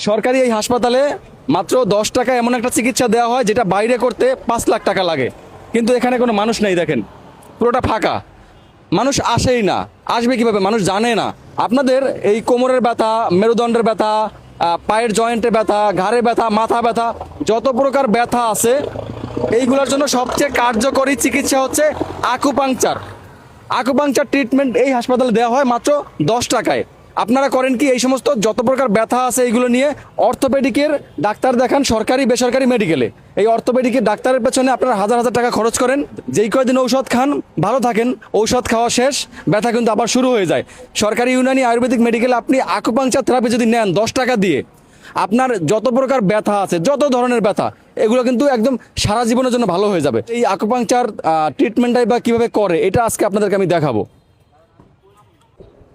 সরকারি এই হাসপাতালে মাত্র 10 টাকা এমন একটা চিকিৎসা দেওয়া হয় যেটা বাইরে করতে 5 লাখ টাকা লাগে, কিন্তু এখানে কোনো মানুষ নেই। দেখেন পুরোটা ফাঁকা, মানুষ আসেই না। আসবে কিভাবে? মানুষ জানে না। আপনাদের এই কোমরের ব্যথা, মেরুদণ্ডের ব্যথা, পায়ের জয়েন্টে ব্যথা, ঘাড়ে ব্যথা, মাথা ব্যথা, যত প্রকার ব্যথা আছে এইগুলোর জন্য সবচেয়ে কার্যকরী চিকিৎসা হচ্ছে আকুপাংচার। আকুপাংচার ট্রিটমেন্ট এই হাসপাতালে দেওয়া হয় মাত্র 10 টাকায়। আপনারা করেন কি? এই সমস্ত যত প্রকার ব্যথা আছে এইগুলো নিয়ে অর্থোপেডিকের ডাক্তার দেখান সরকারি বেসরকারি মেডিকেলে। এই অর্থোপেডিকের ডাক্তারের পেছনে আপনারা হাজার হাজার টাকা খরচ করেন, যেই কয়দিন ঔষধ খান ভালো থাকেন, ঔষধ খাওয়া শেষ, ব্যথা কিন্তু আবার শুরু হয়ে যায়। সরকারি ইউনানি আয়ুর্বেদিক মেডিকেলে আপনি আকুপাংচার থেরাপি যদি নেন 10 টাকা দিয়ে, আপনার যত প্রকার ব্যথা আছে, যত ধরনের ব্যথা, এগুলো কিন্তু একদম সারা জীবনের জন্য ভালো হয়ে যাবে। এই আকুপাংচার ট্রিটমেন্টটাই বা কীভাবে করে এটা আজকে আপনাদেরকে আমি দেখাবো।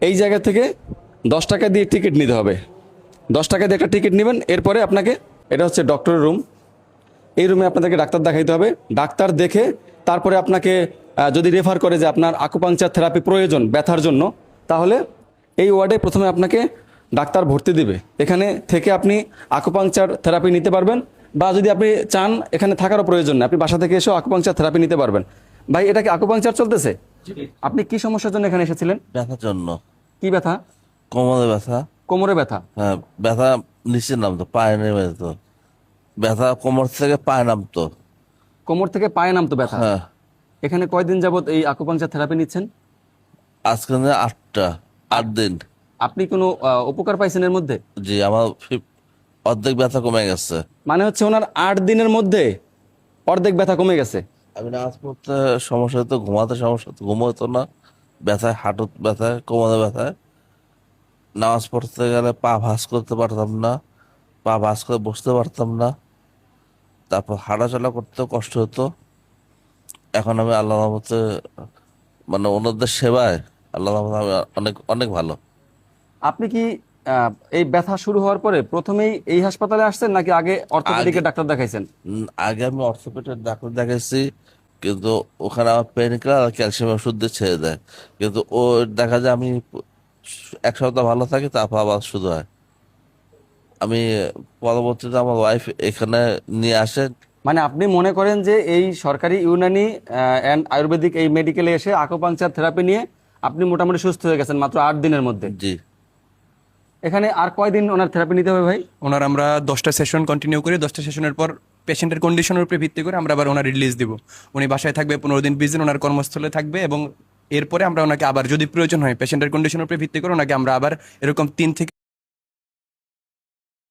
এই জায়গা থেকে 10 টাকা দিয়ে টিকিট নিতে হবে। 10 টাকা দিয়ে একটা টিকিট নেবেন, এরপরে আপনাকে, এটা হচ্ছে ডক্টরের রুম, এই রুমে আপনাদেরকে ডাক্তার দেখাইতে হবে। ডাক্তার দেখে তারপরে আপনাকে যদি রেফার করে যে আপনার আকুপাংচার থেরাপি প্রয়োজন ব্যথার জন্য, তাহলে এই ওয়ার্ডে প্রথমে আপনাকে ডাক্তার ভর্তি দিবে। এখানে থেকে আপনি আকুপাংচার থেরাপি নিতে পারবেন, বা যদি আপনি চান এখানে থাকারও প্রয়োজন নেই, আপনি বাসা থেকে এসেও আকুপাংচার থেরাপি নিতে পারবেন। ভাই, এটা কি আকুপাংচার চলতেছে? আপনি কি সমস্যার জন্য এখানে এসেছিলেন? ব্যথার জন্য। কি ব্যথা? কোমরে ব্যথা। কোমরে ব্যথা? হ্যাঁ, ব্যথা নিচে নামতো, পায়ে নেমে যেত। ব্যথা কোমর থেকে পায়ে নামতো। কোমর থেকে পায়ে নামতো ব্যথা? হ্যাঁ। এখানে কয়দিন যাবত এই আকুপাংচার থেরাপি নিচ্ছেন? আজকে 8 দিন। আপনি কোনো উপকার পাইছেন এর মধ্যে? জি, আমার অর্ধেক ব্যথা কমে গেছে। মানে হচ্ছে ওনার 8 দিনের মধ্যে অর্ধেক ব্যথা কমে গেছে। আমি নামাজ পড়তে সমস্যা হতো, ঘুমাতে সমস্যা হতো, ঘুম হতো না। ব্যথায়, হাঁটুর ব্যথায়, কোমরে ব্যথায়। নামাজ পড়তে গেলে পা ভাঁজ করতে পারতাম না, পা ভাঁজ করে বসতে পারতাম না। তারপর হাঁটাচলা করতেও কষ্ট হতো। এখন আমি আল্লাহর রহমতে, মানে ওনাদের সেবায় আল্লাহর রহমতে আমি অনেক অনেক ভালো। আপনি কি এই ব্যথা শুরু হওয়ার পরে প্রথমেই এই হাসপাতালে আসছেন নাকি আগে অর্থোপেডিকের ডাক্তার দেখাইছেন? আগে আমি অর্থোপেডিক ডাক্তার দেখাইছি, কিন্তু ওখানে আমার পেন কিলার আর ক্যালসিয়াম ওষুধ দিয়ে ছেড়ে দেয়। কিন্তু ও দেখা যায় আমি 1 সপ্তাহ ভালো থাকি, তারপর আবার শুরু হয়। আমি পরবর্তীতে আমার ওয়াইফ এখানে নিয়ে আসে। মানে আপনি মনে করেন যে এই সরকারি ইউনানি অ্যান্ড আয়ুর্বেদিক এই মেডিকেলে এসে আকুপাংচার থেরাপি নিয়ে আপনি মোটামুটি সুস্থ হয়ে গেছেন মাত্র 8 দিনের মধ্যে? জি। এখানে আর কয়দিন ওনার থেরাপি নিতে হবে ভাই? ওনার আমরা 10টা সেশন কন্টিনিউ করি। 10টা সেশনের পর পেশেন্টের কন্ডিশনের উপরে ভিত্তি করে আমরা আবার ওনার রিলিজ দিব। উনি বাসায় থাকবে 15 দিন 20 দিন, ওনার কর্মস্থলে থাকবে, এবং এরপরে আমরা ওনাকে আবার যদি প্রয়োজন হয় পেশেন্টের কন্ডিশনের উপরে ভিত্তি করে ওনাকে আমরা আবার এরকম 3 থেকে